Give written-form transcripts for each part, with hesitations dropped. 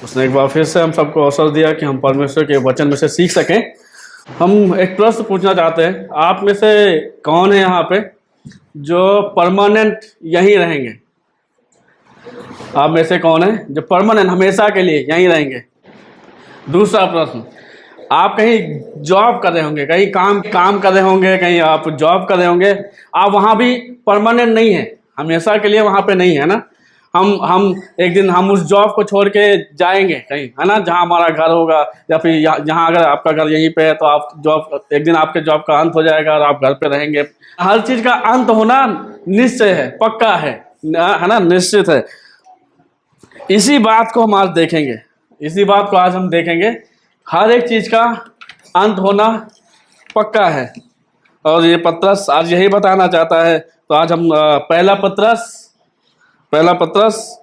उसने एक बार फिर से हम सबको अवसर दिया कि हम परमेश्वर के वचन में से सीख सकें। हम एक प्रश्न पूछना चाहते हैं, आप में से कौन है यहाँ पे जो परमानेंट यहीं रहेंगे? आप में से कौन है जो परमानेंट हमेशा के लिए यहीं रहेंगे? दूसरा प्रश्न, आप कहीं जॉब कर रहे होंगे, कहीं काम कर रहे होंगे, कहीं आप जॉब कर रहे होंगे, आप वहाँ भी परमानेंट नहीं है, हमेशा के लिए वहाँ पे नहीं है ना। हम एक दिन हम उस जॉब को छोड़ के जाएंगे कहीं, है ना, जहाँ हमारा घर होगा, या फिर जहाँ अगर आपका घर यहीं पे है तो आप जॉब, एक दिन आपके जॉब का अंत हो जाएगा और आप घर पे रहेंगे। हर चीज़ का अंत होना निश्चय है, पक्का है ना, निश्चित है। इसी बात को हम आज देखेंगे, इसी बात को आज हम देखेंगे। हर एक चीज़ का अंत होना पक्का है और ये पत्रस आज यही बताना चाहता है। तो आज हम पहला पत्रस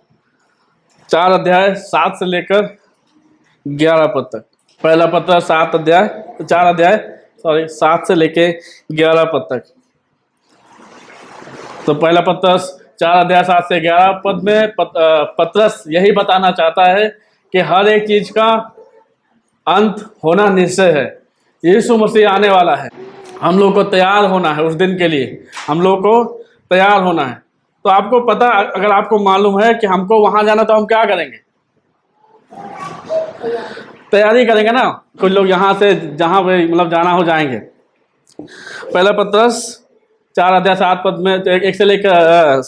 4 अध्याय 7 से लेकर 11 पद तक। पहला पत्रस 7 से लेकर 11 पद तक। तो पहला पत्रस 4 अध्याय 7 से 11 पद में पत्रस यही बताना चाहता है कि हर एक चीज का अंत होना निश्चय है। यीशु मसीह आने वाला है, हम लोग को तैयार होना है उस दिन के लिए, हम लोग को तैयार होना है। तो आपको पता, अगर आपको मालूम है कि हमको वहां जाना, तो हम क्या करेंगे? तैयारी करेंगे ना। कुछ लोग यहाँ से जहाँ पे मतलब जाना हो जाएंगे। पहला पत्रस 4 अध्याय 7 पद में, 1 से लेकर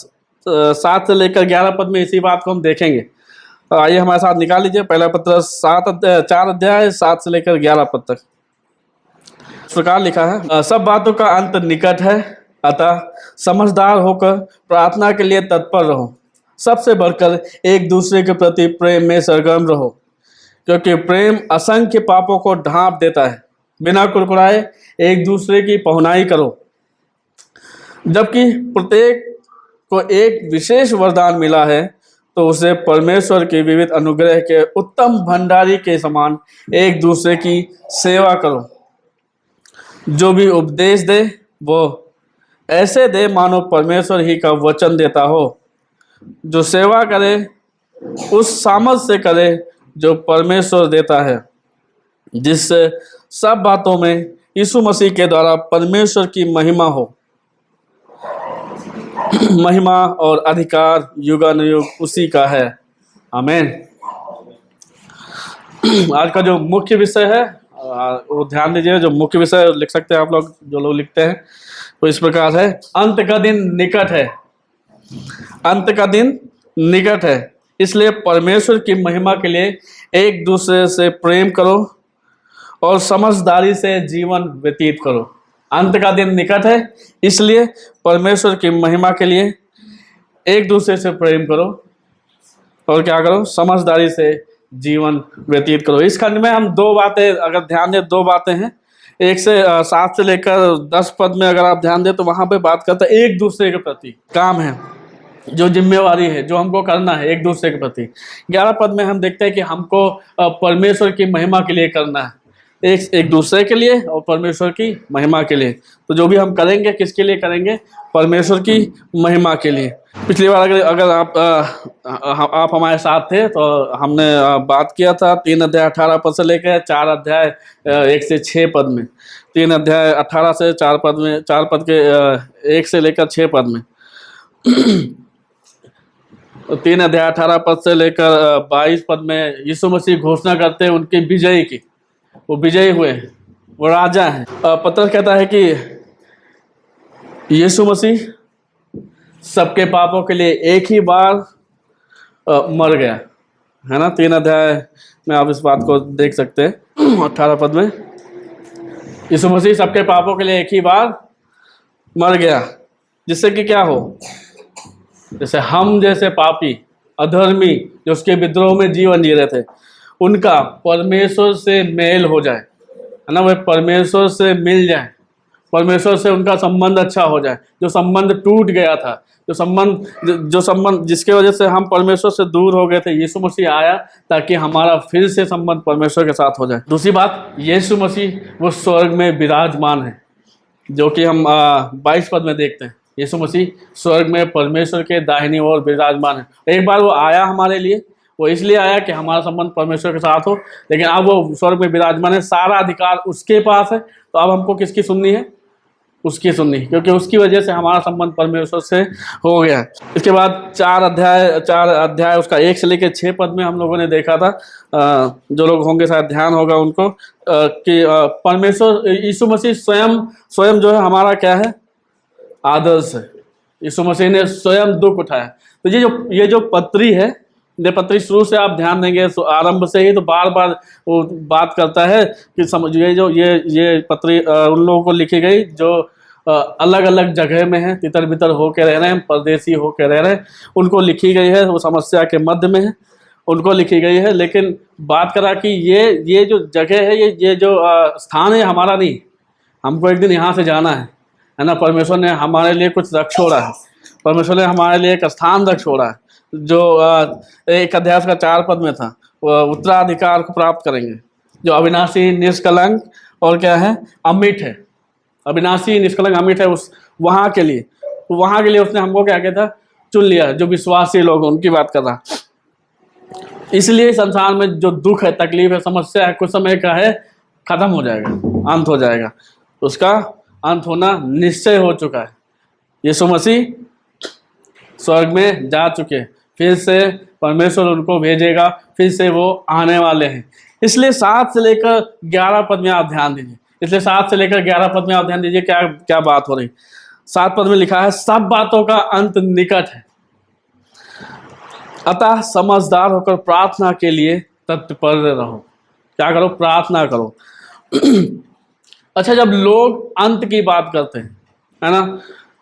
7 से लेकर 11 पद में इसी बात को हम देखेंगे। तो आइए हमारे साथ निकाल लीजिए पहला पत्रस 4 अध्याय 7 से लेकर 11 पद तक। इस प्रकार लिखा है, सब बातों का अंत निकट है, अतः समझदार होकर प्रार्थना के लिए तत्पर रहो। सबसे बढ़कर एक दूसरे के प्रति प्रेम में सरगर्म रहो, क्योंकि प्रेम असंख्य पापों को ढांप देता है। बिना कुरकुराए एक दूसरे की पहुनाई करो, जबकि प्रत्येक को एक विशेष वरदान मिला है, तो उसे परमेश्वर के विविध अनुग्रह के उत्तम भंडारी के समान एक दूसरे की सेवा करो। जो भी उपदेश दे वो ऐसे दे मानो परमेश्वर ही का वचन देता हो। जो सेवा करे उस सामर्थ से करे जो परमेश्वर देता है, जिससे सब बातों में यीशु मसीह के द्वारा परमेश्वर की महिमा हो। महिमा और अधिकार युगानुयुग उसी का है, आमीन। आज का जो मुख्य विषय है वो ध्यान दीजिए, जो मुख्य विषय लिख सकते हैं आप लोग, जो लोग लिखते हैं, तो इस प्रकार है, अंत का दिन निकट है। अंत का दिन निकट है, इसलिए परमेश्वर की महिमा के लिए एक दूसरे से प्रेम करो और समझदारी से जीवन व्यतीत करो। अंत का दिन निकट है, इसलिए परमेश्वर की महिमा के लिए एक दूसरे से प्रेम करो और क्या करो? समझदारी से जीवन व्यतीत करो। इस खंड में हम 2 बातें, अगर ध्यान दें, 2 बातें हैं। 1 से 7 से लेकर 10 पद में अगर आप ध्यान दें तो वहां पे बात करता है एक दूसरे के प्रति काम है, जो जिम्मेवारी है, जो हमको करना है एक दूसरे के प्रति। 11 पद में हम देखते हैं कि हमको परमेश्वर की महिमा के लिए करना है, एक दूसरे के लिए और परमेश्वर की महिमा के लिए। तो जो भी हम करेंगे किसके लिए करेंगे? परमेश्वर की महिमा के लिए। पिछली बार अगर आप हमारे साथ थे तो हमने बात किया था 3 अध्याय 18 पद से लेकर 4 अध्याय 1 से 6 पद में। 3 अध्याय 18 से 4 पद में, 4 पद के 1 से लेकर 6 पद में। 3 अध्याय 18 पद से लेकर 22 पद में यीशु मसीह घोषणा करते हैं उनके विजय की। वो विजयी हुए, वो राजा हैं। पत्रस कहता है कि यीशु मसीह सबके पापों के लिए एक ही बार मर गया, है ना। 3 अध्याय में आप इस बात को देख सकते हैं। 18 पद में यीशु मसीह सबके पापों के लिए एक ही बार मर गया, जिससे कि क्या हो? जैसे हम जैसे पापी अधर्मी जो उसके विद्रोह में जीवन जी रहे थे, उनका परमेश्वर से मेल हो जाए, है ना। वे परमेश्वर से मिल जाए, परमेश्वर से उनका संबंध अच्छा हो जाए। जो संबंध टूट गया था, जो संबंध जिसके वजह से हम परमेश्वर से दूर हो गए थे, यीशु मसीह आया ताकि हमारा फिर से संबंध परमेश्वर के साथ हो जाए। दूसरी बात, यीशु मसीह वो स्वर्ग में विराजमान है, जो कि हम 22 पद में देखते हैं। यीशु मसीह स्वर्ग में परमेश्वर के दाहिनी ओर विराजमान है। एक बार वो आया हमारे लिए, वो इसलिए आया कि हमारा संबंध परमेश्वर के साथ हो, लेकिन अब वो स्वर्ग में विराजमान है, सारा अधिकार उसके पास है। तो अब हमको किसकी सुननी है? उसकी सुननी, क्योंकि उसकी वजह से हमारा संबंध परमेश्वर से हो गया है। इसके बाद 4 अध्याय उसका 1 से लेकर 6 पद में हम लोगों ने देखा था, जो लोग होंगे शायद ध्यान होगा उनको, कि परमेश्वर यीशु मसीह स्वयं जो है हमारा क्या है? आदर्श है। यीशु मसीह ने स्वयं दुख उठाया। तो ये जो पत्री है, ये पत्री शुरू से आप ध्यान देंगे तो आरंभ से ही तो बार बार वो बात करता है कि ये पत्री उन लोगों को लिखी गई जो अलग अलग जगह में है, तितर बितर होकर रह रहे हैं, परदेसी होकर रह रहे हैं, उनको लिखी गई है। वो समस्या के मध्य में है, उनको लिखी गई है। लेकिन बात करा कि ये जो जगह है, ये जो स्थान है, हमारा नहीं। हमको एक दिन यहाँ से जाना है ना। परमेश्वर ने हमारे लिए कुछ रख छोड़ा है, परमेश्वर ने हमारे लिए एक स्थान रख छोड़ा है, जो 1 अध्याय का 4 पद में था। उत्तराधिकार को प्राप्त करेंगे, जो अविनाशी, निष्कलंक और क्या है? अमिट है। अविनाशी, निष्कलंक, अमिट है उस वहाँ के लिए उसने हमको क्या कहता? चुन लिया, जो विश्वासी लोग उनकी बात कर रहा। इसलिए संसार में जो दुख है, तकलीफ है, समस्या है, कुछ समय का है, खत्म हो जाएगा, अंत हो जाएगा। उसका अंत होना निश्चय हो चुका है। यीशु मसीह स्वर्ग में जा चुके, फिर से परमेश्वर उनको भेजेगा, फिर से वो आने वाले हैं। इसलिए 7 से लेकर 11 पद में आप ध्यान दीजिए। इसलिए 7 से लेकर 11 पद में आप ध्यान दीजिए, क्या क्या बात हो रही। 7 पद में लिखा है, सब बातों का अंत निकट है, अतः समझदार होकर प्रार्थना के लिए तत्पर रहो। क्या करो? प्रार्थना करो। अच्छा, जब लोग अंत की बात करते हैं, है ना,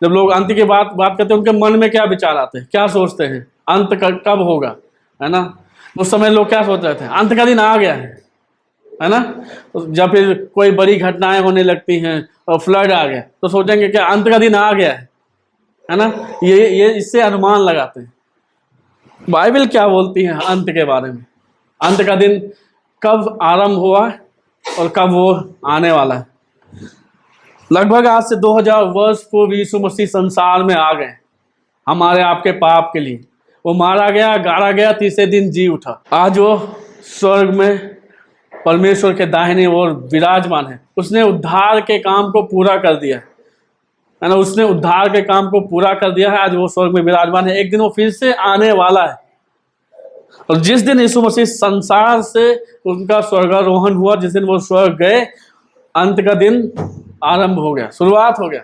जब लोग अंत की बात करते हैं, उनके मन में क्या विचार आते हैं? क्या सोचते हैं? अंत कब होगा, है ना? उस समय लोग क्या सोच रहे थे? अंत का दिन आ गया है ना। जब फिर कोई बड़ी घटनाएं होने लगती हैं और फ्लड आ गया, तो सोचेंगे कि अंत का दिन आ गया है ना। ये इससे अनुमान लगाते हैं। बाइबल क्या बोलती है अंत के बारे में? अंत का दिन कब आरंभ हुआ और कब वो आने वाला है? लगभग आज से 2000 वर्ष पूर्व यीशु मसीह संसार में आ गए, हमारे आपके पाप के लिए। वो मारा गया, गाड़ा गया, तीसरे दिन जी उठा। आज वो स्वर्ग में परमेश्वर के दाहिने ओर विराजमान है। उसने उद्धार के काम को पूरा कर दिया है ना। उसने उद्धार के काम को पूरा कर दिया है। आज वो स्वर्ग में विराजमान है। एक दिन वो फिर से आने वाला है। और जिस दिन यीशु मसीह संसार से उनका स्वर्गारोहण हुआ, जिस दिन वो स्वर्ग गए, अंत का दिन आरंभ हो गया, शुरुआत हो गया,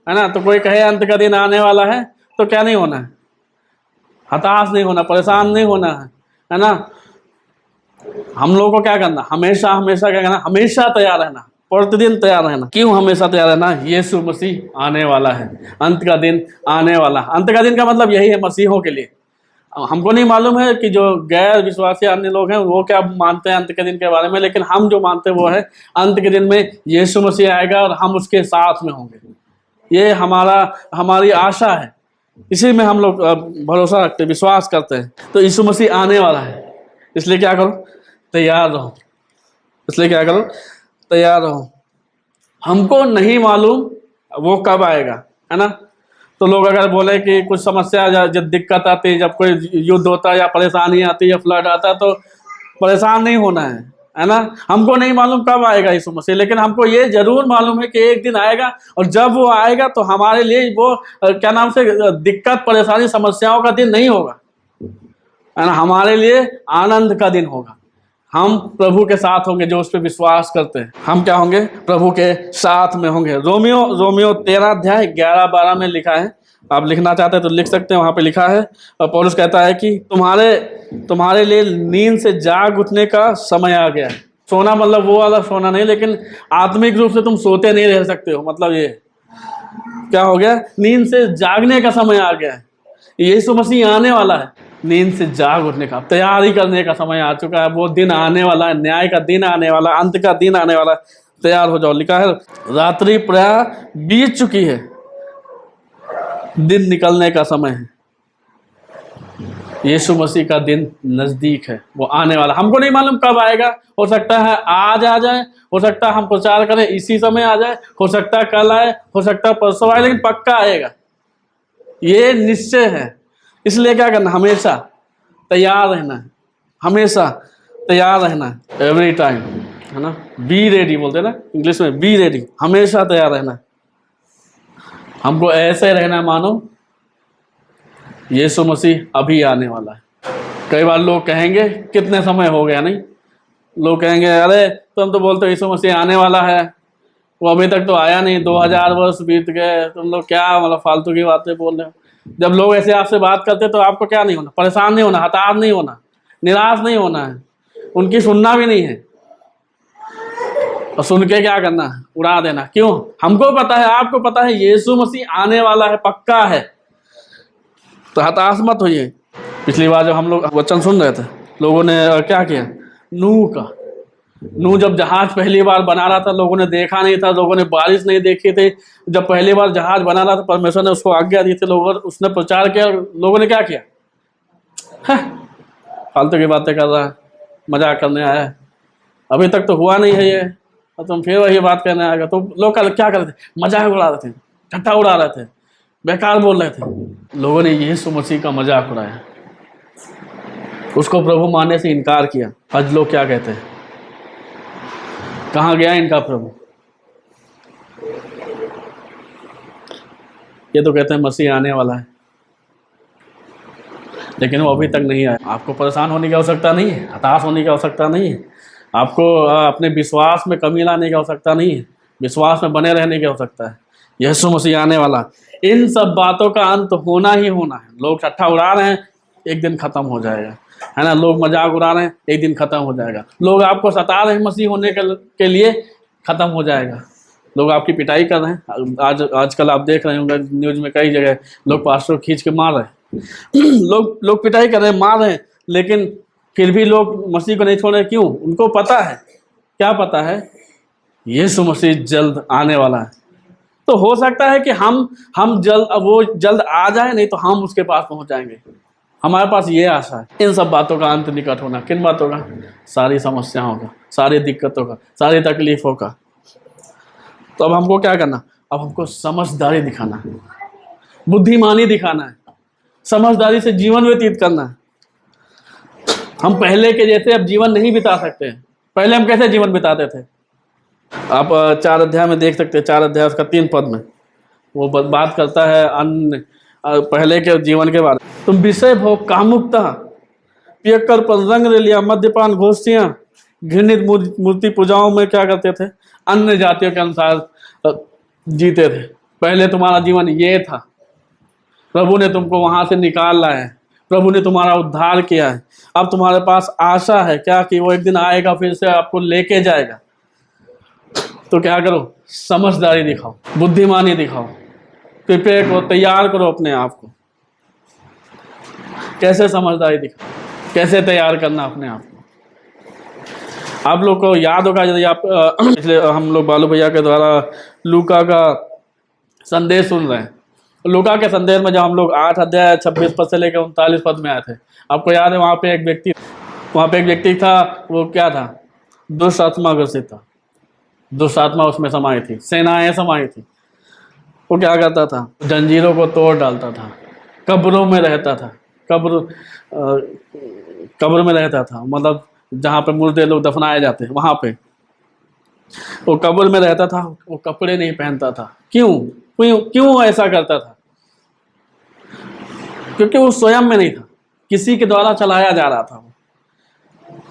है ना। तो कोई कहे अंत का दिन आने वाला है, तो क्या नहीं होना है? हताश नहीं होना, परेशान नहीं होना है ना। हम लोगों को क्या करना? हमेशा हमेशा क्या करना? हमेशा तैयार रहना, प्रतिदिन तैयार रहना। क्यों हमेशा तैयार रहना? यीशु मसीह आने वाला है, अंत का दिन आने वाला। अंत का दिन का मतलब यही है मसीहों के लिए। हमको नहीं मालूम है कि जो गैर विश्वासी अन्य लोग हैं वो क्या मानते हैं अंत के दिन के बारे में, लेकिन हम जो मानते हैं वो है अंत के दिन में यीशु मसीह आएगा और हम उसके साथ में होंगे। ये हमारी आशा है, इसी में हम लोग भरोसा रखते, विश्वास करते हैं। तो यीशु मसीह आने वाला है, इसलिए क्या करो? तैयार रहो। इसलिए क्या करो? तैयार रहो। हमको नहीं मालूम वो कब आएगा, है ना। तो लोग अगर बोले कि कुछ समस्या, जब दिक्कत आती है, जब कोई युद्ध होता है या परेशानी आती है या फ्लड आता है, तो परेशान नहीं होना है ना। हमको नहीं मालूम कब आएगा यीशु मसीह, लेकिन हमको ये जरूर मालूम है कि एक दिन आएगा। और जब वो आएगा तो हमारे लिए वो क्या नाम से दिक्कत, परेशानी, समस्याओं का दिन नहीं होगा, है ना। हमारे लिए आनंद का दिन होगा। हम प्रभु के साथ होंगे जो उस पर विश्वास करते हैं। हम क्या होंगे? प्रभु के साथ में होंगे। रोमियो 13 अध्याय 11-12 में लिखा है। आप लिखना चाहते हैं तो लिख सकते हैं, वहां पे लिखा है। और पौलुस कहता है कि तुम्हारे लिए नींद से जाग उठने का समय आ गया है। सोना मतलब वो वाला सोना नहीं, लेकिन आत्मिक रूप से तुम सोते नहीं रह सकते हो। मतलब ये क्या हो गया? नींद से जागने का समय आ गया है। यीशु मसीह आने वाला है। नींद से जाग उठने का, तैयारी करने का समय आ चुका है। वो दिन आने वाला है, न्याय का दिन आने वाला, अंत का दिन आने वाला। तैयार हो जाओ। लिखा है रात्रि प्राय बीत चुकी है, दिन निकलने का समय है। यीशु मसीह का दिन नजदीक है, वो आने वाला। हमको नहीं मालूम कब आएगा। हो सकता है आज आ जाए, हो सकता है हम प्रचार करें इसी समय आ जाए, हो सकता है कल आए, हो सकता है परसों आए, लेकिन पक्का आएगा, ये निश्चय है। इसलिए क्या करना? हमेशा तैयार रहना है, हमेशा तैयार रहना है, एवरी टाइम, है ना। बी रेडी बोलते हैं ना इंग्लिश में, बी रेडी, हमेशा तैयार रहना है। हमको ऐसे रहना मानो यीशु मसीह अभी आने वाला है। कई बार लोग कहेंगे कितने समय हो गया, नहीं, लोग कहेंगे अरे तुम तो बोलते हो यीशु मसीह आने वाला है, वो अभी तक तो आया नहीं, 2000 वर्ष बीत गए, तुम लोग क्या मतलब फालतू की बातें बोल रहे हो। जब लोग ऐसे आपसे बात करते तो आपको क्या नहीं होना, परेशान नहीं होना, हताश नहीं होना, निराश नहीं होना है, उनकी सुनना भी नहीं है, और सुन के क्या करना है, उड़ा देना। क्यों? हमको पता है, आपको पता है यीशु मसीह आने वाला है, पक्का है, तो हताश मत होइए। पिछली बार जब हम लोग वचन सुन रहे थे, लोगों ने क्या किया, नूह जब जहाज पहली बार बना रहा था, लोगों ने देखा नहीं था, लोगों ने बारिश नहीं देखी थी। जब पहली बार जहाज बना रहा था, परमेश्वर ने उसको आज्ञा दी थी, लोगों उसने प्रचार किया, लोगों ने क्या किया, फालतू की बातें कर रहा है, मजाक करने आया है, अभी तक तो हुआ नहीं है ये, और तुम फिर वही बात करने आएगा। तो लोग क्या कर रहे थे, मजाक उड़ा रहे थे, ठट्ठा उड़ा रहे थे, बेकार बोल रहे थे। लोगों ने यीशु मसीह का मजाक उड़ाया, उसको प्रभु मानने से इनकार किया। आज लोग क्या कहते हैं, कहाँ गया इनका प्रभु, ये तो कहते हैं मसीह आने वाला है, लेकिन वो अभी तक नहीं आया। आपको परेशान होने की आवश्यकता नहीं है, हताश होने की आवश्यकता नहीं है, आपको अपने विश्वास में कमी लाने की आवश्यकता नहीं है, विश्वास में बने रहने की आवश्यकता है। यीशु मसीह आने वाला, इन सब बातों का अंत होना ही होना है। लोग ठट्ठा उड़ा रहे हैं, एक दिन खत्म हो जाएगा, है ना। लोग मजाक उड़ा रहे हैं, एक दिन खत्म हो जाएगा। लोग आपको सता रहे हैं मसीह होने के लिए, खत्म हो जाएगा। लोग आपकी पिटाई कर रहे हैं, आजकल आप देख रहे होंगे न्यूज में कई जगह लोग पास्टर खींच के मार रहे हैं लोग पिटाई कर रहे हैं, मार रहे हैं, लेकिन फिर भी लोग मसीह को नहीं छोड़ रहे। क्यों? उनको पता है, क्या पता है, यीशु मसीह जल्द आने वाला है। तो हो सकता है कि हम वो जल्द आ जाए, नहीं तो हम उसके पास पहुंच जाएंगे। हमारे पास ये आशा है। इन सब बातों का अंत निकट होना, किन बातों का, सारी समस्याओं का, सारी दिक्कतों का, सारी तकलीफों का। तो अब हमको क्या करना, अब हमको समझदारी दिखाना है, बुद्धिमानी दिखाना है, समझदारी से जीवन व्यतीत करना है। हम पहले के जैसे अब जीवन नहीं बिता सकते। पहले हम कैसे जीवन बिताते थे, आप 4 अध्याय में देख सकते हैं, 4 अध्याय उसका 3 पद में वो बात करता है अन्य पहले के जीवन के बारे में। तुम विषय भोग, कामुकता, पियक्कर पर रंग ले लिया, मद्यपान, घोषियां, घृणित मूर्ति पूजाओं में क्या करते थे, अन्य जातियों के अनुसार जीते थे। पहले तुम्हारा जीवन ये था, प्रभु ने तुमको वहां से निकाल लाया है, प्रभु ने तुम्हारा उद्धार किया है। अब तुम्हारे पास आशा है क्या, कि वो एक दिन आएगा, फिर से आपको लेके जाएगा। तो क्या करो, समझदारी दिखाओ, बुद्धिमानी दिखाओ, प्रिपेयर करो, तैयार करो अपने आप को। कैसे समझदारी दिखाओ, कैसे तैयार करना अपने आप को। आप लोग को याद होगा, यदि आप पिछले हम लोग बालू भैया के द्वारा लूका का संदेश सुन रहे हैं, लूका के संदेश में जब हम लोग 8 अध्याय 26 पद से लेकर 39 पद में आए थे, आपको याद है, वहाँ पे एक व्यक्ति था, वो क्या था, दुष्ट आत्मा ग्रसित था, दुष्ट आत्मा उसमें समाई थी, सेनाएं समाई थी। वो क्या करता था, जंजीरों को तोड़ डालता था, कब्रों में रहता था, कब्र में रहता था, मतलब जहाँ पे मुर्दे लोग दफनाए जाते हैं वहाँ पे वो कब्र में रहता था। वो कपड़े नहीं पहनता था। क्यों ऐसा करता था? क्योंकि वो स्वयं में नहीं था, किसी के द्वारा चलाया जा रहा था, वो,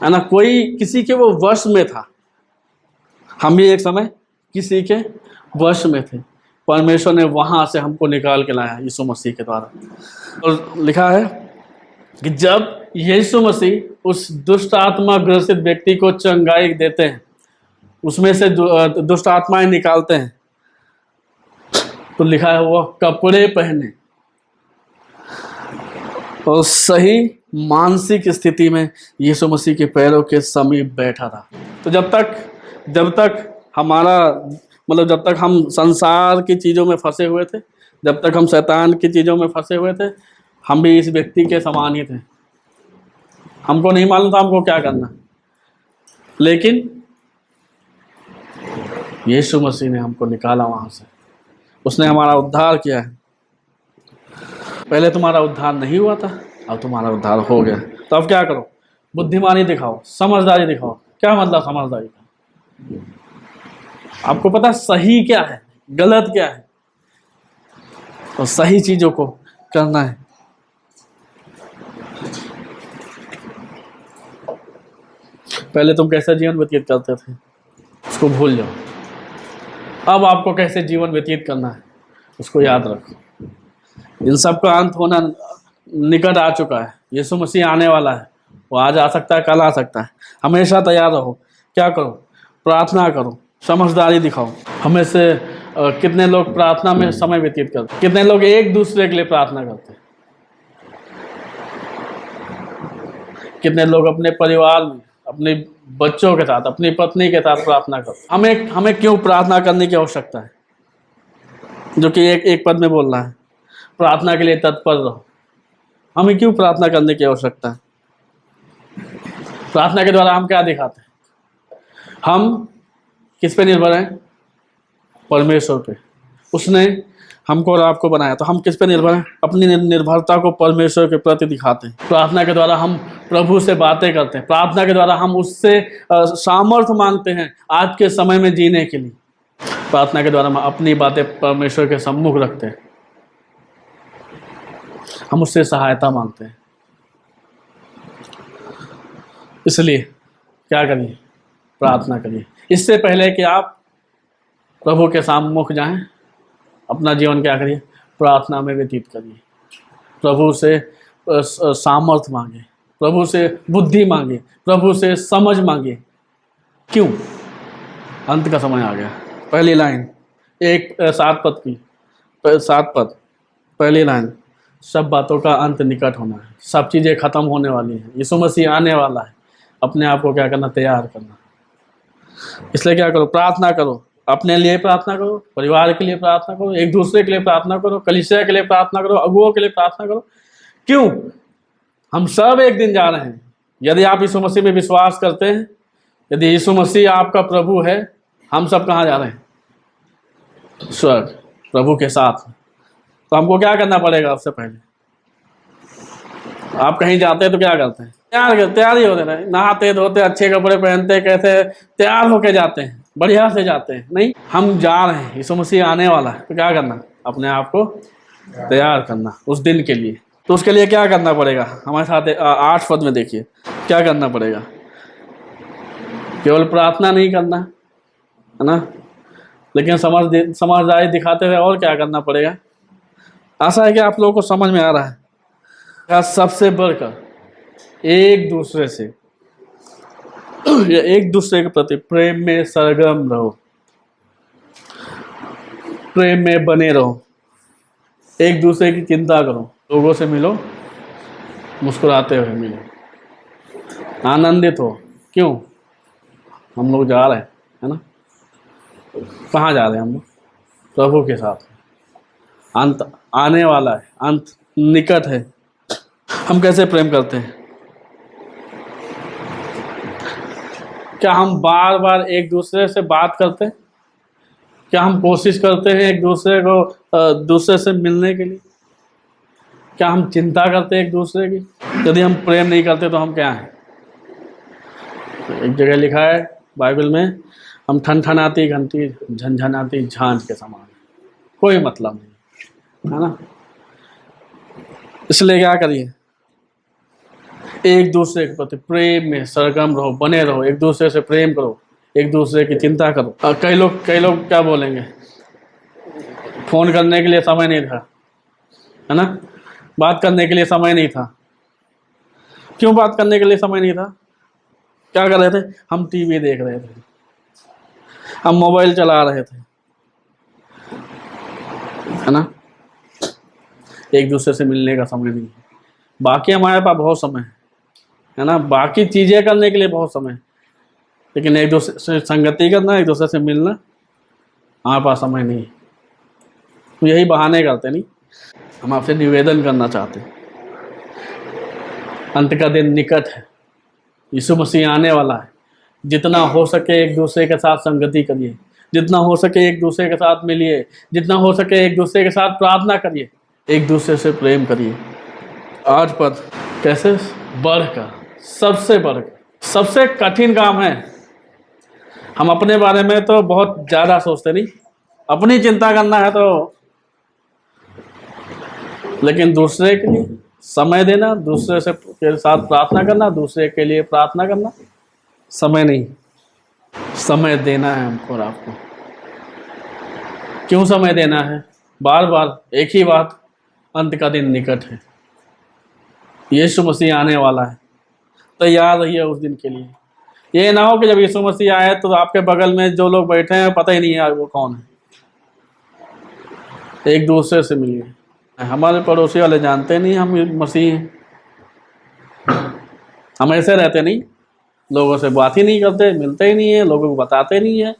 है ना, कोई किसी के वो वश में था। हम भी एक समय किसी के वश में थे, परमेश्वर ने वहां से हमको निकाल के लाया यीशु मसीह के द्वारा। और लिखा है कि जब यीशु मसीह उस दुष्ट आत्मा ग्रसित व्यक्ति को चंगाई देते हैं, उसमें से दुष्ट आत्माएं निकालते हैं, तो लिखा है वो कपड़े पहने और सही मानसिक स्थिति में यीशु मसीह के पैरों के समीप बैठा था। तो जब तक हमारा मतलब जब तक हम संसार की चीज़ों में फंसे हुए थे, जब तक हम शैतान की चीज़ों में फंसे हुए थे, हम भी इस व्यक्ति के समान ही थे। हमको नहीं मालूम था हमको क्या करना, लेकिन यीशु मसीह ने हमको निकाला वहाँ से, उसने हमारा उद्धार किया है। पहले तुम्हारा उद्धार नहीं हुआ था, अब तुम्हारा उद्धार हो गया। तो अब क्या करो, बुद्धिमानी दिखाओ, समझदारी दिखाओ। क्या मतलब समझदारी का? आपको पता सही क्या है, गलत क्या है, और सही चीजों को करना है। पहले तुम कैसा जीवन व्यतीत करते थे उसको भूल जाओ, अब आपको कैसे जीवन व्यतीत करना है उसको याद रखो। इन सब का अंत होना निकट आ चुका है। यीशु मसीह आने वाला है, वो आज आ सकता है, कल आ सकता है। हमेशा तैयार रहो। क्या करो? प्रार्थना करो, समझदारी दिखाओ। हमें से कितने लोग प्रार्थना में समय व्यतीत करते हैं? कितने लोग एक दूसरे के लिए प्रार्थना करते हैं? कितने लोग अपने परिवार में, अपने बच्चों के साथ, अपनी पत्नी के साथ प्रार्थना करते हैं? हमें क्यों प्रार्थना करने की आवश्यकता है? जो कि एक पद में बोल रहा है, प्रार्थना के लिए तत्पर रहो। हमें क्यों प्रार्थना करने की आवश्यकता है? प्रार्थना के द्वारा हम क्या दिखाते हैं? हम किस पे निर्भर हैं? परमेश्वर पे। उसने हमको और आपको बनाया, तो हम किस पे निर्भर हैं? अपनी निर्भरता को परमेश्वर के प्रति दिखाते हैं। प्रार्थना के द्वारा हम प्रभु से बातें करते हैं। प्रार्थना के द्वारा हम उससे सामर्थ्य मांगते हैं आज के समय में जीने के लिए। प्रार्थना के द्वारा हम अपनी बातें परमेश्वर के सम्मुख रखते हैं। हम उससे सहायता मांगते हैं। इसलिए क्या करिए? प्रार्थना करिए। इससे पहले कि आप प्रभु के सम्मुख जाएं, अपना जीवन क्या करिए? प्रार्थना में व्यतीत करिए। प्रभु से सामर्थ मांगे, प्रभु से बुद्धि मांगे, प्रभु से समझ मांगे। क्यों? अंत का समय आ गया। पहली लाइन 7 पद, पहली लाइन, सब बातों का अंत निकट होना है। सब चीज़ें खत्म होने वाली हैं। यीशु मसीह आने वाला है। अपने आप को क्या करना? तैयार करना। इसलिए क्या करो? प्रार्थना करो। अपने लिए प्रार्थना करो, परिवार के लिए प्रार्थना करो, एक दूसरे के लिए प्रार्थना करो, कलीसिया के लिए प्रार्थना करो, अगुओं के लिए प्रार्थना करो। क्यों? हम सब एक दिन जा रहे हैं। यदि आप यीशु मसीह में विश्वास करते हैं, यदि यीशु मसीह आपका प्रभु है, हम सब कहाँ जा रहे हैं? स्वर्ग, प्रभु के साथ। तो हमको क्या करना पड़ेगा? सबसे पहले आप कहीं जाते हैं तो क्या करते हैं? तैयार ही होते हैं, नहाते धोते, अच्छे कपड़े पहनते, कैसे तैयार होके जाते हैं, बढ़िया से जाते हैं। नहीं, हम जा रहे हैं, यीशु मसीह आने वाला है, तो क्या करना? अपने आप को तैयार करना उस दिन के लिए। तो उसके लिए क्या करना पड़ेगा? हमारे साथ 8 पद में देखिए क्या करना पड़ेगा। केवल प्रार्थना नहीं करना है ना, लेकिन समझदारी दिखाते हुए और क्या करना पड़ेगा। आशा है कि आप लोगों को समझ में आ रहा है। क्या? सबसे बढ़कर एक दूसरे से या एक दूसरे के प्रति प्रेम में सरगर्म रहो, प्रेम में बने रहो, एक दूसरे की चिंता करो, लोगों से मिलो, मुस्कुराते हुए मिलो, आनंदित हो। क्यों? हम लोग जा रहे हैं, है ना? कहाँ जा रहे हैं हम लोग? प्रभु के साथ। अंत आने वाला है, अंत निकट है। हम कैसे प्रेम करते हैं? क्या हम बार बार एक दूसरे से बात करते हैं? क्या हम कोशिश करते हैं एक दूसरे को दूसरे से मिलने के लिए? क्या हम चिंता करते हैं एक दूसरे की? यदि हम प्रेम नहीं करते तो हम क्या हैं? एक जगह लिखा है बाइबल में, हम ठनठनाती घंटी झनझनाती झांझ के समान, कोई मतलब नहीं, है ना? इसलिए क्या करिए? एक दूसरे के प्रति प्रेम में सरगर्म रहो, बने रहो, एक दूसरे से प्रेम करो, एक दूसरे की चिंता करो। कई लोग क्या बोलेंगे? फोन करने के लिए समय नहीं था, है ना? बात करने के लिए समय नहीं था। क्यों बात करने के लिए समय नहीं था? क्या कर रहे थे? हम टीवी देख रहे थे, हम मोबाइल चला रहे थे, है ना? एक दूसरे से मिलने का समय नहीं है। बाकी हमारे पास बहुत समय है ना, बाकी चीज़ें करने के लिए बहुत समय, लेकिन एक दूसरे से संगति करना, एक दूसरे से मिलना, हमारे पास समय नहीं। तो यही बहाने करते नहीं। हम आपसे निवेदन करना चाहते हैं, अंत का दिन निकट है, यीशु मसीह आने वाला है। जितना हो सके एक दूसरे के साथ संगति करिए, जितना हो सके एक दूसरे के साथ मिलिए, जितना हो सके एक दूसरे के साथ प्रार्थना करिए, एक दूसरे से प्रेम करिए। 8 पद, कैसे? बढ़कर सबसे बड़ा, सबसे कठिन काम है। हम अपने बारे में तो बहुत ज्यादा सोचते नहीं, अपनी चिंता करना है तो, लेकिन दूसरे के लिए समय देना, दूसरे से के साथ प्रार्थना करना, दूसरे के लिए प्रार्थना करना, समय नहीं, समय देना है हमको और आपको। क्यों समय देना है? बार बार एक ही बात, अंत का दिन निकट है, यीशु मसीह आने वाला है, तैयार रहिए उस दिन के लिए। ये ना हो कि जब यीशु मसीह आए तो आपके बगल में जो लोग बैठे हैं पता ही नहीं है वो कौन है। एक दूसरे से मिलिए। हमारे पड़ोसी वाले जानते नहीं हम मसीह हैं, हम ऐसे रहते नहीं, लोगों से बात ही नहीं करते, मिलते ही नहीं है, लोगों को बताते नहीं है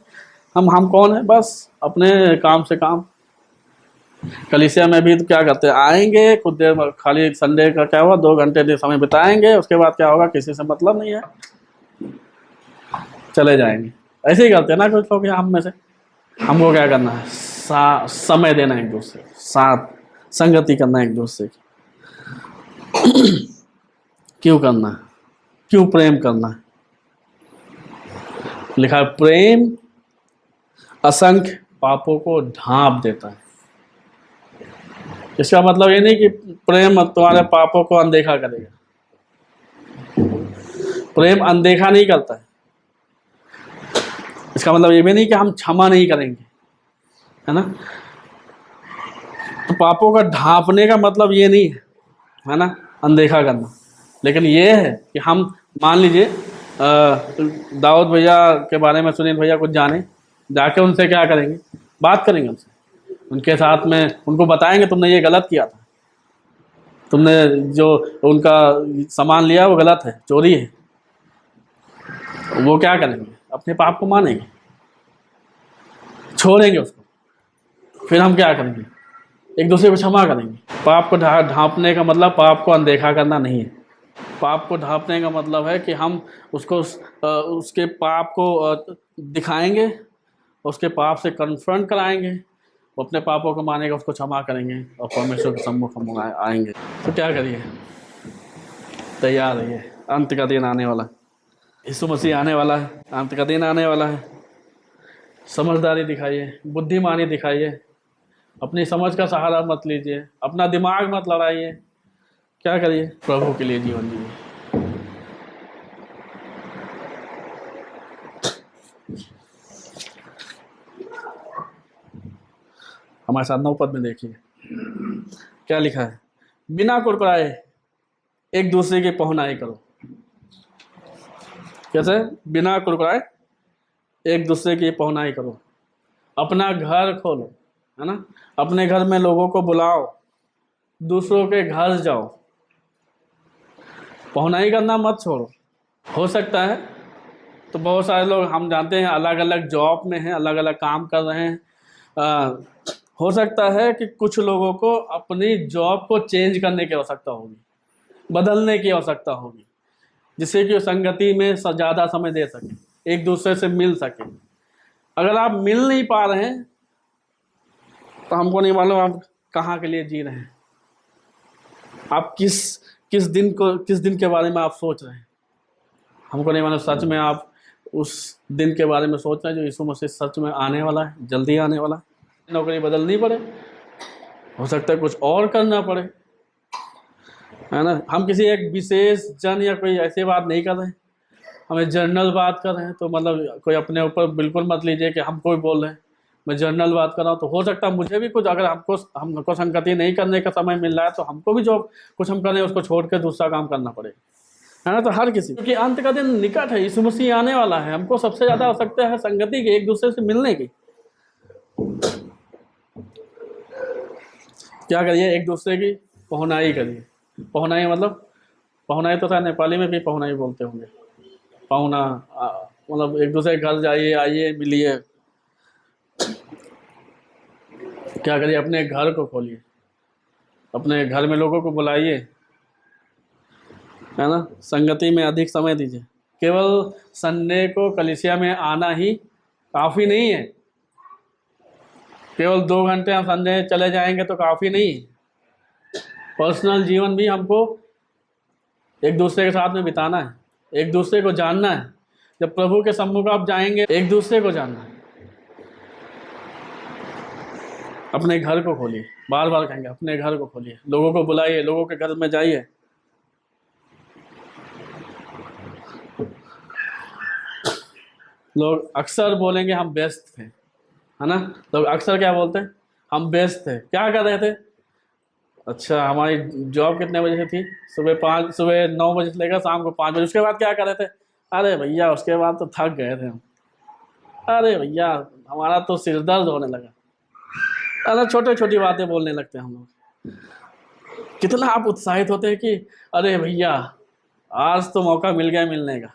हम कौन है, बस अपने काम से काम। कलीसिया में भी तो क्या करते हैं, आएंगे कुछ देर, खाली संडे का क्या हुआ, 2 घंटे समय बिताएंगे, उसके बाद क्या होगा, किसी से मतलब नहीं है, चले जाएंगे। ऐसे ही करते हैं ना कुछ लोग हम में से। हमको क्या करना है, समय देना एक दूसरे के साथ, संगति करना एक दूसरे की। क्यों करना है? क्यों प्रेम करना है? लिखा है प्रेम असंख्य पापों को ढांप देता है। इसका मतलब ये नहीं कि प्रेम तुम्हारे पापों को अनदेखा करेगा, प्रेम अनदेखा नहीं करता है। इसका मतलब ये भी नहीं कि हम क्षमा नहीं करेंगे, है ना। तो पापों का ढांपने का मतलब ये नहीं है ना, अनदेखा करना। लेकिन ये है कि हम मान लीजिए दाऊद भैया के बारे में सुनील भैया कुछ जाने, जाके उनसे क्या करेंगे, बात करेंगे उनसे, उनके साथ में उनको बताएंगे तुमने ये गलत किया था, तुमने जो उनका सामान लिया वो गलत है, चोरी है। वो क्या करेंगे, अपने पाप को मानेंगे, छोड़ेंगे उसको। फिर हम क्या करेंगे, एक दूसरे को क्षमा करेंगे। पाप को ढांपने का मतलब पाप को अनदेखा करना नहीं है। पाप को ढांपने का मतलब है कि हम उसको उसके पाप को दिखाएंगे, उसके पाप से कन्फ्रंट कराएंगे, वो अपने पापों को मानेगा, उसको क्षमा करेंगे और परमेश्वर के सम्मुख हम आएंगे। तो क्या करिए, तैयार रहिए, अंत का दिन आने वाला, यीशु मसीह आने वाला है, अंत का दिन आने वाला है। समझदारी दिखाइए, बुद्धिमानी दिखाइए, अपनी समझ का सहारा मत लीजिए, अपना दिमाग मत लड़ाइए। क्या करिए, प्रभु के लिए जीवन जिए। हमारे साथ 9 पद में देखिए क्या लिखा है, बिना कुड़कुड़ाए एक दूसरे की पहुनाई करो। कैसे? बिना कुड़कुड़ाए एक दूसरे की पहुनाई करो। अपना घर खोलो, है ना, अपने घर में लोगों को बुलाओ, दूसरों के घर जाओ, पहुनाई करना मत छोड़ो। हो सकता है तो बहुत सारे लोग हम जानते हैं अलग अलग जॉब में हैं, अलग अलग काम कर रहे हैं। हो सकता है कि कुछ लोगों को अपनी जॉब को चेंज करने की आवश्यकता होगी, बदलने की आवश्यकता होगी, जिससे कि वो संगति में ज़्यादा समय दे सके, एक दूसरे से मिल सके। अगर आप मिल नहीं पा रहे हैं तो हमको नहीं मालूम आप कहाँ के लिए जी रहे हैं, आप किस दिन के बारे में आप सोच रहे हैं। हमको नहीं मालूम सच में आप उस दिन के बारे में सोच रहे हैं जो यीशु मसीह सच में आने वाला है, जल्दी आने वाला है। नौकरी बदलनी पड़े, हो सकता है कुछ और करना पड़े, है ना। हम किसी एक विशेष जन या कोई ऐसी बात नहीं कर रहे हैं, हमें जनरल बात कर रहे हैं। तो मतलब कोई अपने ऊपर बिल्कुल मत लीजिए कि हम कोई बोल रहे हैं, मैं जनरल बात कर रहा हूँ। तो हो सकता है मुझे भी कुछ, अगर हमको संगति नहीं करने का समय मिल रहा है तो हमको भी जो कुछ हम करें उसको छोड़ कर दूसरा काम करना पड़ेगा, है ना। तो हर किसी, क्योंकि अंत का दिन निकट है, यीशु मसीह आने वाला है, हमको सबसे ज़्यादा आवश्यकता है संगति की, एक दूसरे से मिलने की। क्या करिए, एक दूसरे की पहुनाई करिए। पहुनाई मतलब, पहुनाई तो था नेपाली में भी पहुनाई बोलते होंगे, पहुना, मतलब एक दूसरे के घर जाइए, आइए, मिलिए। क्या करिए, अपने घर को खोलिए, अपने घर में लोगों को बुलाइए, है ना। संगति में अधिक समय दीजिए। केवल संडे को कलीसिया में आना ही काफ़ी नहीं है, केवल 2 घंटे हम संडे चले जाएंगे तो काफ़ी नहीं है। पर्सनल जीवन भी हमको एक दूसरे के साथ में बिताना है, एक दूसरे को जानना है। जब प्रभु के सम्मुख आप जाएंगे, एक दूसरे को जानना है। अपने घर को खोलिए, बार बार कहेंगे अपने घर को खोलिए, लोगों को बुलाइए, लोगों के घर में जाइए। लोग अक्सर बोलेंगे हम व्यस्त थे, है ना। लोग अक्सर क्या बोलते हैं, हम व्यस्त थे। क्या कर रहे थे? अच्छा, हमारी जॉब कितने बजे से थी? सुबह 9 बजे से लेकर शाम को 5 बजे। उसके बाद क्या कर रहे थे? अरे भैया उसके बाद तो थक गए थे हम। अरे भैया हमारा तो सिर दर्द होने लगा। अरे छोटी छोटी बातें बोलने लगते हैं हम लोग। कितना आप उत्साहित होते हैं कि अरे भैया आज तो मौका मिल गया मिलने का,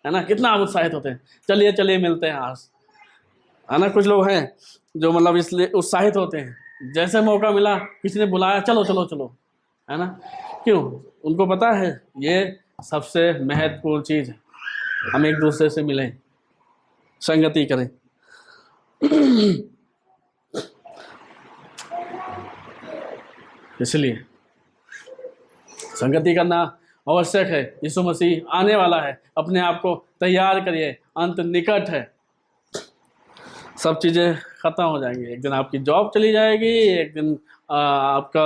है ना। कितना आप उत्साहित होते हैं, चलिए चलिए मिलते हैं आज, है ना। कुछ लोग हैं जो मतलब इसलिए उत्साहित होते हैं, जैसे मौका मिला, किसी ने बुलाया, चलो चलो चलो, है ना। क्यों? उनको पता है ये सबसे महत्वपूर्ण चीज़ है, हम एक दूसरे से मिलें, संगति करें। इसलिए संगति करना आवश्यक है। यीशु मसीह आने वाला है, अपने आप को तैयार करिए, अंत निकट है। सब चीज़ें ख़त्म हो जाएंगी। एक दिन आपकी जॉब चली जाएगी, एक दिन आपका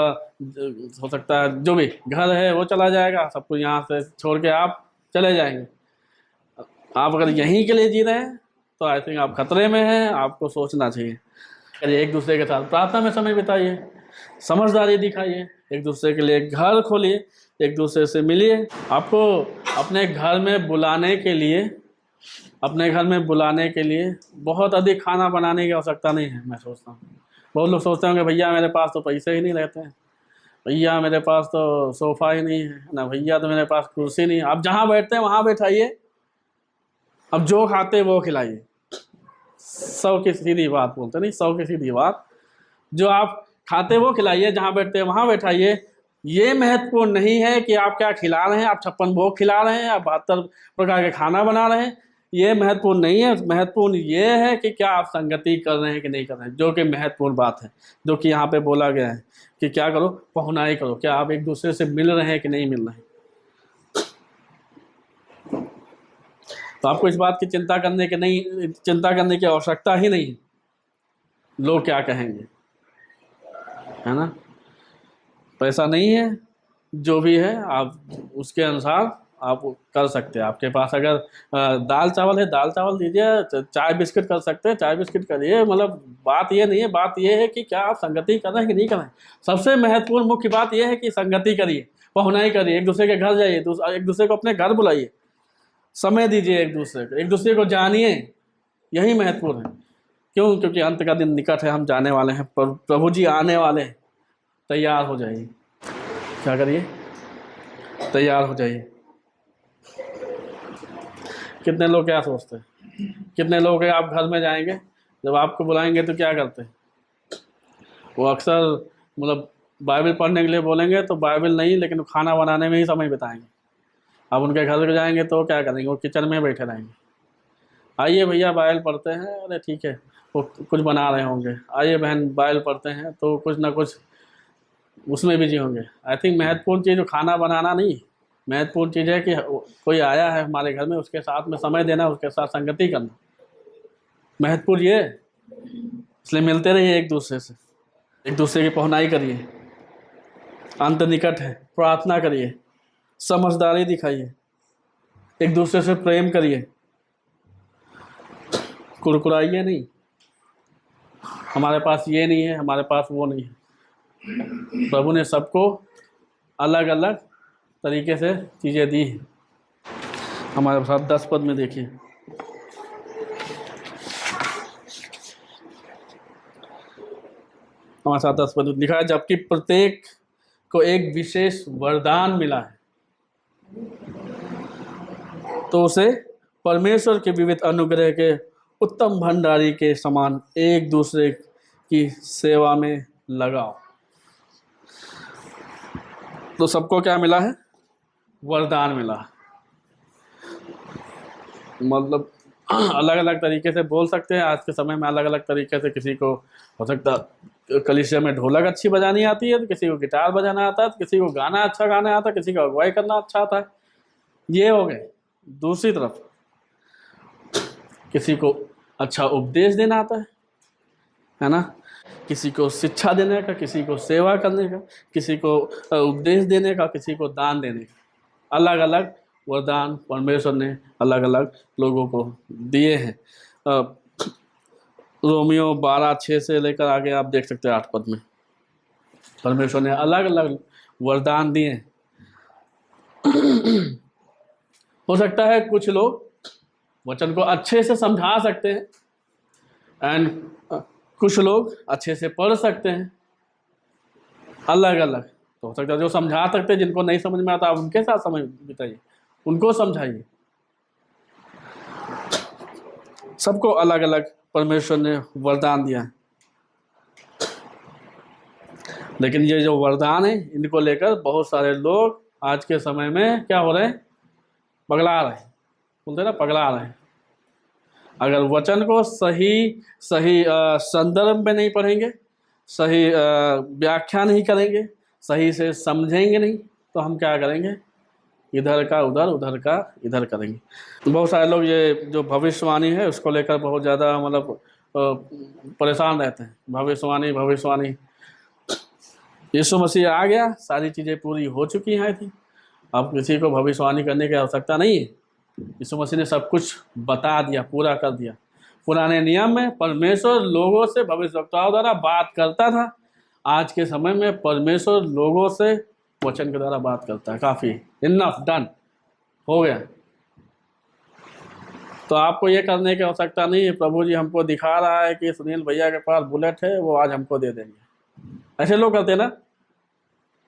हो सकता है जो भी घर है वो चला जाएगा, सब कुछ यहाँ से छोड़ के आप चले जाएंगे। आप अगर यहीं के लिए जी रहे हैं तो आई थिंक आप खतरे में हैं, आपको सोचना चाहिए। एक दूसरे के साथ प्रार्थना में समय बिताइए, समझदारी दिखाइए, एक दूसरे के लिए घर खोलिए, एक दूसरे से मिलिए। आपको अपने घर में बुलाने के लिए बहुत अधिक खाना बनाने की आवश्यकता नहीं है। मैं सोचता हूँ बहुत लोग सोचते होंगे भैया मेरे पास तो पैसे ही नहीं रहते हैं, भैया मेरे पास तो सोफ़ा ही नहीं है ना, भैया तो मेरे पास कुर्सी नहीं है। आप जहाँ बैठते हैं वहाँ बैठाइए, अब जो खाते हैं वो खिलाइए। 100 की सीधी बात बोलते नहीं, 100 की सीधी बात। जो आप खाते वो खिलाइए, जहाँ बैठते हैं वहाँ बैठाइए। ये महत्वपूर्ण नहीं है कि आप क्या खिला रहे हैं, आप 56 भोग खिला रहे हैं, आप 72 प्रकार के खाना बना रहे हैं, ये महत्वपूर्ण नहीं है। महत्वपूर्ण ये है कि क्या आप संगति कर रहे हैं कि नहीं कर रहे हैं, जो कि महत्वपूर्ण बात है, जो कि यहाँ पे बोला गया है कि क्या करो, पहुनाई करो। क्या आप एक दूसरे से मिल रहे हैं कि नहीं मिल रहे हैं। तो आपको इस बात की चिंता करने की आवश्यकता ही नहीं, लोग क्या कहेंगे, है ना। पैसा नहीं है, जो भी है आप उसके अनुसार आप कर सकते हैं। आपके पास अगर दाल चावल है, दाल चावल दीजिए, चाय बिस्किट कर सकते हैं, चाय बिस्किट करिए। मतलब बात ये नहीं है, बात ये है कि क्या आप संगति कर रहे हैं कि नहीं कर रहे हैं। सबसे महत्वपूर्ण मुख्य बात यह है कि संगति करिए, पहुनाई करिए, एक दूसरे के घर जाइए, एक दूसरे को अपने घर बुलाइए, समय दीजिए एक दूसरे को जानिए। यही महत्वपूर्ण है। क्यों? क्योंकि अंत का दिन निकट है, हम जाने वाले हैं, प्रभु जी आने वाले हैं। तैयार हो जाइए। क्या करिए? तैयार हो जाइए। कितने लोग क्या सोचते हैं, कितने लोग आप घर में जाएंगे, जब आपको बुलाएंगे तो क्या करते हैं, वो अक्सर मतलब बाइबल पढ़ने के लिए बोलेंगे तो बाइबल नहीं, लेकिन खाना बनाने में ही समय बिताएंगे। आप उनके घर में जाएंगे तो क्या करेंगे, वो किचन में बैठे रहेंगे। आइए भैया बाइबल पढ़ते हैं, अरे ठीक है, वो कुछ बना रहे होंगे। आइए बहन बाइबल पढ़ते हैं, तो कुछ ना कुछ उसमें बिजी होंगे। आई थिंक महत्वपूर्ण चीज़ खाना बनाना नहीं, महत्वपूर्ण चीज़ है कि कोई आया है हमारे घर में, उसके साथ में समय देना, उसके साथ संगति करना महत्वपूर्ण ये। इसलिए मिलते रहिए एक दूसरे से, एक दूसरे की पहुनाई करिए, अंत निकट है। प्रार्थना करिए, समझदारी दिखाइए, एक दूसरे से प्रेम करिए, कुरकुराइए नहीं, हमारे पास ये नहीं है, हमारे पास वो नहीं है। प्रभु ने सबको अलग अलग तरीके से चीज़ें दी हैं। हमारे साथ 10 पद में देखिए, हमारे साथ 10 पद लिखा है, जबकि प्रत्येक को एक विशेष वरदान मिला है, तो उसे परमेश्वर के विविध अनुग्रह के उत्तम भंडारी के समान एक दूसरे की सेवा में लगाओ। तो सबको क्या मिला है? वरदान मिला। मतलब अलग अलग तरीके से बोल सकते हैं। आज के समय में अलग अलग तरीके से, किसी को हो सकता कलीसिया में ढोलक अच्छी बजानी आती है, तो किसी को गिटार बजाना आता है, तो किसी को गाना अच्छा गाना आता है, किसी को अगुवाई करना अच्छा आता है। ये हो गए। दूसरी तरफ किसी को अच्छा उपदेश देना आता है ना, किसी को शिक्षा देने का, किसी को सेवा करने का, किसी को उपदेश देने का, किसी को दान देने का, अलग अलग वरदान परमेश्वर ने अलग अलग लोगों को दिए हैं। रोमियो 12:6 से लेकर आगे आप देख सकते हैं 8 पद में परमेश्वर ने अलग अलग वरदान दिए हैं। हो सकता है कुछ लोग वचन को अच्छे से समझा सकते हैं एंड कुछ लोग अच्छे से पढ़ सकते हैं, अलग अलग। तो हो सकता है जो समझा सकते हैं, जिनको नहीं समझ में आता आप उनके साथ समय बिताइए, उनको समझाइए। सबको अलग अलग परमेश्वर ने वरदान दिया है। लेकिन ये जो वरदान है इनको लेकर बहुत सारे लोग आज के समय में क्या हो रहे हैं, पगला रहे हैं, बोलते हैं ना पगला रहे हैं। अगर वचन को सही संदर्भ में नहीं पढ़ेंगे, सही व्याख्या नहीं करेंगे, सही से समझेंगे नहीं, तो हम क्या करेंगे, इधर का उधर, उधर का इधर करेंगे। तो बहुत सारे लोग ये जो भविष्यवाणी है उसको लेकर बहुत ज़्यादा मतलब परेशान रहते हैं। भविष्यवाणी यीशु मसीह आ गया, सारी चीज़ें पूरी हो चुकी हैं थी, अब किसी को भविष्यवाणी करने की आवश्यकता नहीं है। यीशु मसीह ने सब कुछ बता दिया, पूरा कर दिया। पुराने नियम में परमेश्वर लोगों से भविष्यवक्ताओं द्वारा बात करता था, आज के समय में परमेश्वर लोगों से वचन के द्वारा बात करता है। काफ़ी, इनफ, डन, हो गया। तो आपको ये करने की आवश्यकता नहीं है प्रभु जी हमको दिखा रहा है कि सुनील भैया के पास बुलेट है, वो आज हमको दे देंगे। ऐसे लोग करते ना,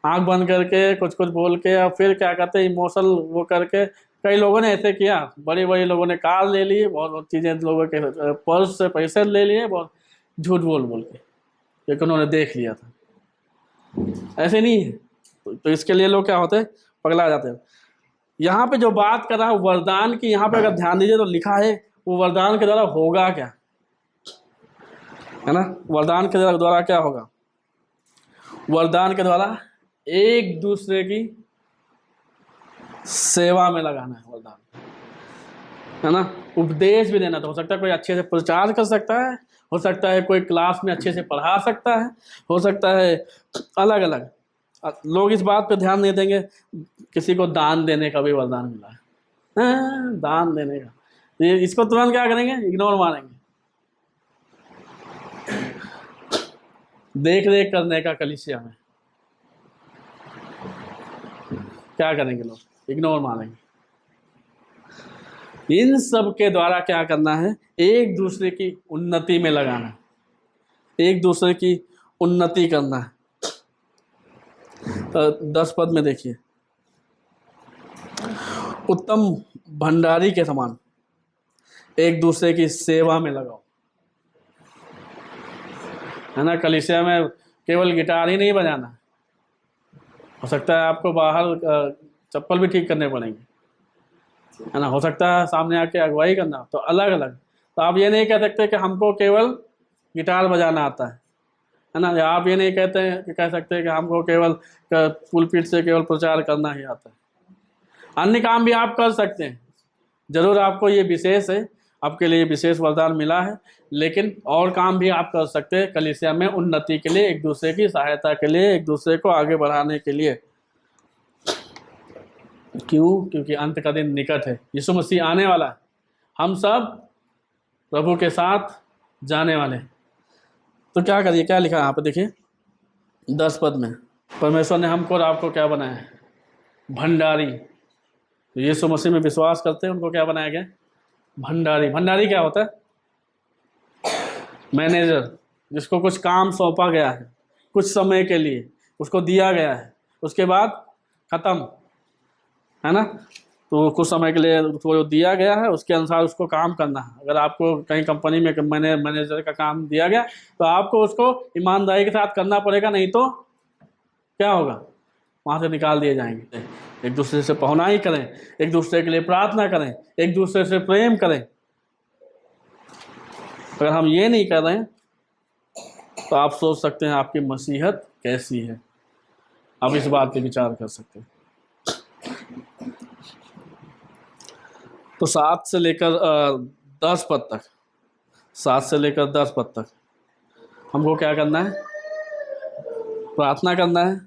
आंख बंद करके कुछ कुछ बोल के, और फिर क्या करते हैं इमोशनल वो करके। कई लोगों ने ऐसे किया, बड़े बड़े लोगों ने कार ले लिए, बहुत चीज़ें लोगों के पर्स से पैसे ले लिए, बहुत झूठ बोल के, लेकिन उन्होंने देख लिया था। ऐसे नहीं है। तो इसके लिए लोग क्या होते हैं, पगला जाते हैं। यहाँ पे जो बात कर रहा है वरदान की, यहाँ पे अगर ध्यान दीजिए तो लिखा है वो वरदान के द्वारा होगा क्या, है ना। वरदान के द्वारा क्या होगा, वरदान के द्वारा एक दूसरे की सेवा में लगाना है वरदान, है ना। उपदेश भी देना, तो हो सकता है कोई अच्छे से प्रचार कर सकता है, हो सकता है कोई क्लास में अच्छे से पढ़ा सकता है, हो सकता है अलग अलग। लोग इस बात पे ध्यान नहीं देंगे, किसी को दान देने का भी वरदान मिला है, दान देने का, ये इसको तुरंत क्या करेंगे, इग्नोर मारेंगे। देख रेख करने का कलीसिया में क्या करेंगे लोग, इग्नोर मारेंगे। इन सब के द्वारा क्या करना है, एक दूसरे की उन्नति में लगाना है, एक दूसरे की उन्नति करना है। 10 पद में देखिए, उत्तम भंडारी के समान एक दूसरे की सेवा में लगाओ, है ना। कलीसिया में केवल गिटार ही नहीं बजाना, हो सकता है आपको बाहर चप्पल भी ठीक करने पड़ेंगे, है ना। हो सकता है सामने आके अगुवाई करना, तो अलग अलग। तो आप ये नहीं कह सकते कि हमको केवल गिटार बजाना आता है ना। आप ये नहीं कह सकते कि हमको केवल पुलपिट से केवल प्रचार करना ही आता है। अन्य काम भी आप कर सकते हैं, जरूर आपको ये विशेष है, आपके लिए विशेष वरदान मिला है, लेकिन और काम भी आप कर सकते हैं कलीसिया में उन्नति के लिए, एक दूसरे की सहायता के लिए, एक दूसरे को आगे बढ़ाने के लिए। क्यों? क्योंकि अंत का दिन निकट है, यीशु मसीह आने वाला है, हम सब प्रभु के साथ जाने वाले। तो क्या करिए, क्या लिखा है यहाँ पे देखिए 10 पद में, परमेश्वर ने हमको और आपको क्या बनाया है, भंडारी। तो यीशु मसीह में विश्वास करते हैं उनको क्या बनाया गया, भंडारी। भंडारी क्या होता है, मैनेजर, जिसको कुछ काम सौंपा गया है कुछ समय के लिए, उसको दिया गया है, उसके बाद खत्म, है ना। तो कुछ समय के लिए उसको दिया गया है, उसके अनुसार उसको काम करना है। अगर आपको कहीं कंपनी में मैनेजर का काम दिया गया तो आपको उसको ईमानदारी के साथ करना पड़ेगा, नहीं तो क्या होगा, वहाँ से निकाल दिए जाएंगे। एक दूसरे से पहुनाई करें, एक दूसरे के लिए प्रार्थना करें, एक दूसरे से प्रेम करें। अगर हम ये नहीं कर रहे हैं तो आप सोच सकते हैं आपकी मसीहत कैसी है, आप इस बात पे विचार कर सकते हैं। तो 7 से लेकर 10 पद तक, 7 से लेकर 10 पद तक हमको क्या करना है? प्रार्थना करना है,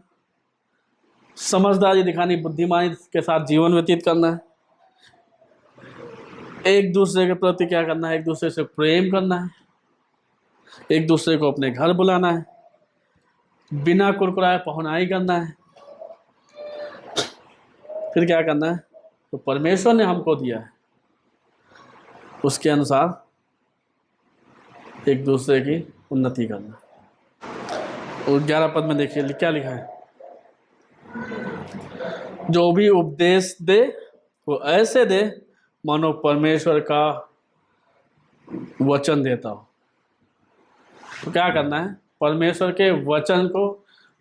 समझदारी दिखानी, बुद्धिमानी के साथ जीवन व्यतीत करना है, एक दूसरे के प्रति क्या करना है? एक दूसरे से प्रेम करना है, एक दूसरे को अपने घर बुलाना है, बिना कुरकुराए पहुनाई करना है। फिर क्या करना है? तो परमेश्वर ने हमको दिया है उसके अनुसार एक दूसरे की उन्नति करना। और 11 पद में देखिए क्या लिखा है, जो भी उपदेश दे वो ऐसे दे मानो परमेश्वर का वचन देता हो। तो क्या करना है? परमेश्वर के वचन को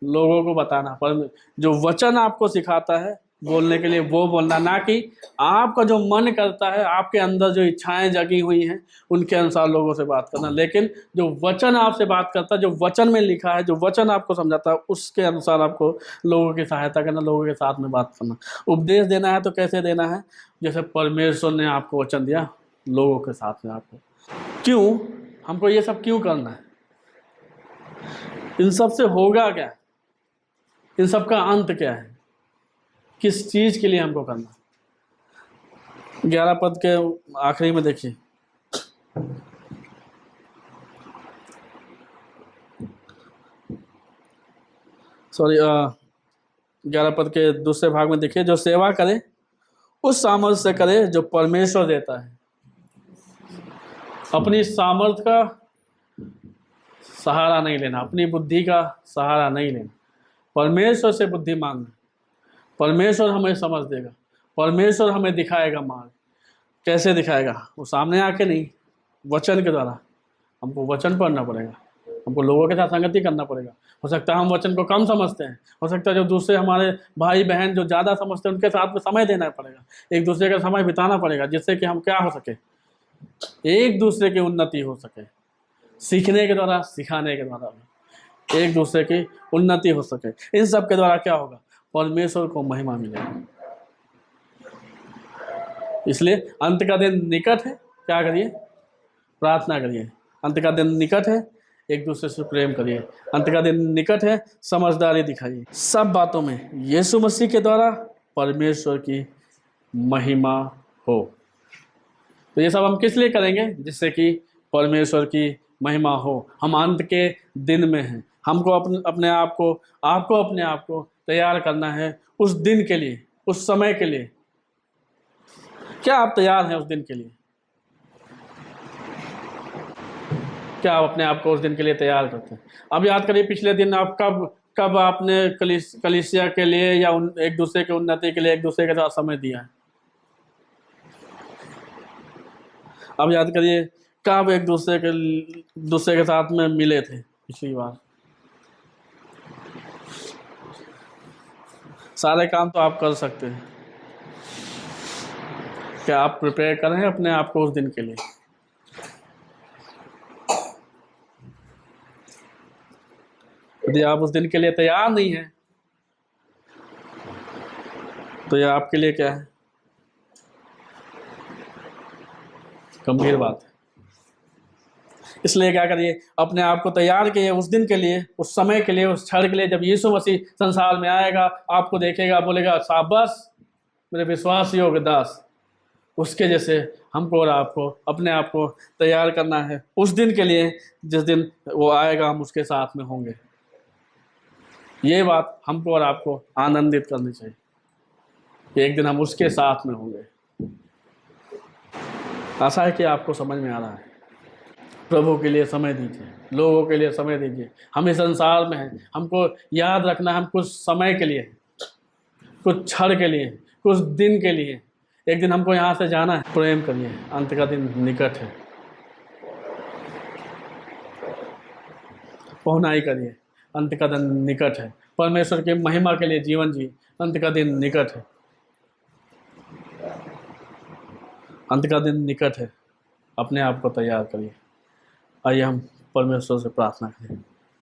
लोगों को बताना। पर जो वचन आपको सिखाता है बोलने के लिए वो बोलना, ना कि आपका जो मन करता है, आपके अंदर जो इच्छाएं जगी हुई हैं उनके अनुसार लोगों से बात करना। लेकिन जो वचन आपसे बात करता है, जो वचन में लिखा है, जो वचन आपको समझाता है, उसके अनुसार आपको लोगों की सहायता करना, लोगों के साथ में बात करना। उपदेश देना है तो कैसे देना है? जैसे परमेश्वर ने आपको वचन दिया, लोगों के साथ में आपको। क्यों हमको ये सब क्यों करना है? इन सब से होगा क्या? इन सब का अंत क्या है? किस चीज के लिए हमको करना? 11 पद के आखिरी में देखिए, सॉरी 11 पद के दूसरे भाग में देखिए, जो सेवा करे उस सामर्थ्य से करे जो परमेश्वर देता है। अपनी सामर्थ्य का सहारा नहीं लेना, अपनी बुद्धि का सहारा नहीं लेना, परमेश्वर से बुद्धि मांगना। परमेश्वर हमें समझ देगा, परमेश्वर हमें दिखाएगा मार्ग। कैसे दिखाएगा? वो सामने आके नहीं, वचन के द्वारा। हमको वचन पढ़ना पड़ेगा, हमको लोगों के साथ संगति करना पड़ेगा। हो सकता है हम वचन को कम समझते हैं, हो सकता है जो दूसरे हमारे भाई बहन जो ज़्यादा समझते हैं उनके साथ में समय देना पड़ेगा, एक दूसरे का समय बिताना पड़ेगा, जिससे कि हम क्या हो सके? एक दूसरे की उन्नति हो सके, सीखने के द्वारा, सिखाने के द्वारा एक दूसरे की उन्नति हो सके। इन सब के द्वारा क्या होगा? परमेश्वर को महिमा मिलेगी। इसलिए अंत का दिन निकट है, क्या करिए? प्रार्थना करिए। अंत का दिन निकट है, एक दूसरे से प्रेम करिए। अंत का दिन निकट है, समझदारी दिखाइए। सब बातों में यीशु मसीह के द्वारा परमेश्वर की महिमा हो। तो ये सब हम किस लिए करेंगे? जिससे कि परमेश्वर की महिमा हो। हम अंत के दिन में हैं, हमको अपने आप को, आपको अपने आप को तैयार करना है उस दिन के लिए, उस समय के लिए। क्या आप तैयार हैं उस दिन के लिए? क्या आप अपने आप को उस दिन के लिए तैयार करते हैं? अब याद करिए पिछले दिन आप कब आपने कलीसिया के लिए या एक दूसरे के उन्नति के लिए एक दूसरे के साथ समय दिया है? अब याद करिए कब एक दूसरे के साथ में मिले थे पिछली बार? सारे काम तो आप कर सकते हैं, क्या आप प्रिपेयर कर रहे हैं अपने आप को उस दिन के लिए? यदि आप उस दिन के लिए तैयार नहीं हैं तो यह आपके लिए क्या है? गंभीर बात है। इसलिए क्या करिए? अपने आप को तैयार किए उस दिन के लिए, उस समय के लिए, उस क्षण के लिए जब यीशु मसीह संसार में आएगा, आपको देखेगा, बोलेगा शाबाश मेरे विश्वास योग्य दास। उसके जैसे हमको और आपको अपने आप को तैयार करना है उस दिन के लिए जिस दिन वो आएगा, हम उसके साथ में होंगे। ये बात हमको और आपको आनंदित करनी चाहिए, एक दिन हम उसके साथ में होंगे। आशा है कि आपको समझ में आ रहा है। प्रभु के लिए समय दीजिए, लोगों के लिए समय दीजिए। हम इस संसार में हैं, हमको याद रखना है हम कुछ समय के लिए, कुछ क्षण के लिए, कुछ दिन के लिए, एक दिन हमको यहाँ से जाना है। प्रेम करिए, अंत का दिन निकट है। पहुनाई करिए, अंत का दिन निकट है। परमेश्वर के महिमा के लिए जीवन जी, अंत का दिन निकट है। अंत का दिन निकट है, अपने आप को तैयार करिए। आइए हम परमेश्वर से प्रार्थना करें।